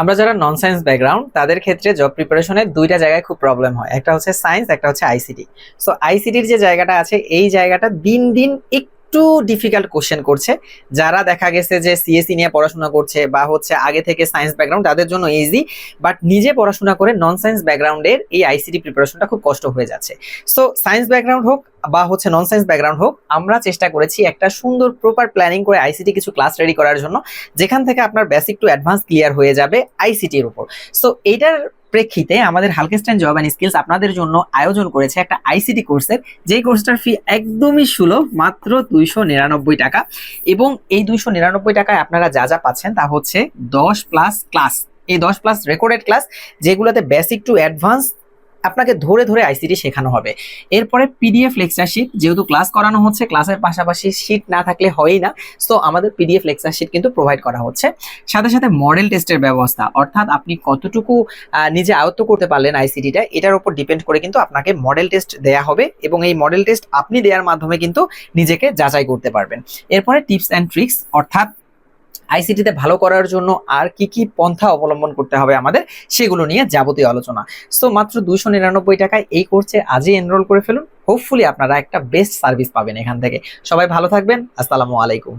আমরা যারা নন science background তাদের ক্ষেত্রে জব প্রিপারেশনে দুইটা জায়গায় খুব প্রবলেম হয়, একটা হচ্ছে সায়েন্স, একটা হচ্ছে আইসিটি। সো আইসিটির যে জায়গাটা আছে এই জায়গাটা দিন দিন একটু ডিফিকাল্ট কোশ্চেন করছে। যারা দেখা গেছে যে সিএসসি নিয়ে পড়াশোনা করছে বা হচ্ছে আগে থেকে সায়েন্স ব্যাকগ্রাউন্ড তাদের জন্য ইজি, বাট নিজে পড়াশোনা করে নন সায়েন্স ব্যাকগ্রাউন্ডের এই আইসিটি প্রিপারেশনটা খুব কষ্ট হয়ে যাচ্ছে। সো সায়েন্স ব্যাকগ্রাউন্ড হোক বা হচ্ছে নন সায়েন্স ব্যাকগ্রাউন্ড হোক, আমরা চেষ্টা করেছি একটা সুন্দর প্রপার প্ল্যানিং করে আইসিটি কিছু ক্লাস রেডি করার জন্য, যেখান থেকে আপনার বেসিক টু অ্যাডভান্স ক্লিয়ার হয়ে যাবে আইসিটির উপর। সো এইটার প্রেক্ষিতে আমাদের হালকেস্টাইন জব অ্যান্ড স্কিলস আপনাদের জন্য আয়োজন করেছে একটা আইসিটি কোর্সের, যেই কোর্সটার ফি একদমই সুলভ, মাত্র 299 টাকা। এবং এই 299 টাকায় আপনারা যা যা পাচ্ছেন তা হচ্ছে 10+ ক্লাস, এই 10+ রেকর্ডেড ক্লাস, যেগুলোতে বেসিক টু অ্যাডভান্স আপনাকে ধরে ধরে আইসিটি শেখানো হবে। এরপরে পিডিএফ লেকচার শিট, যেহেতু ক্লাস করানো হচ্ছে, ক্লাসের পাশাপাশি শিট না থাকলে হয়ই না, সো আমাদের পিডিএফ লেকচার শিট কিন্তু প্রোভাইড করা হচ্ছে। সাথে সাথে মডেল টেস্টের ব্যবস্থা, অর্থাৎ আপনি কতটুকু নিজে আয়ত্ত করতে পারলেন আইসিটিটা, এটার উপর ডিপেন্ড করে কিন্তু আপনাকে মডেল টেস্ট দেয়া হবে, এবং এই মডেল টেস্ট আপনি দেওয়ার মাধ্যমে কিন্তু নিজেকে যাচাই করতে পারবেন। এরপরে টিপস অ্যান্ড ট্রিক্স, অর্থাৎ আইসিটিতে ভালো করার জন্য আর কি কি পন্থা অবলম্বন করতে হবে আমাদের, সেগুলো নিয়ে যাবতীয় আলোচনা। সো মাত্র 299 টাকায় এই কোর্সে আজই এনরোল করে ফেলুন। হোপফুলি আপনারা একটা বেস্ট সার্ভিস পাবেন এখান থেকে। সবাই ভালো থাকবেন। আসসালামু আলাইকুম।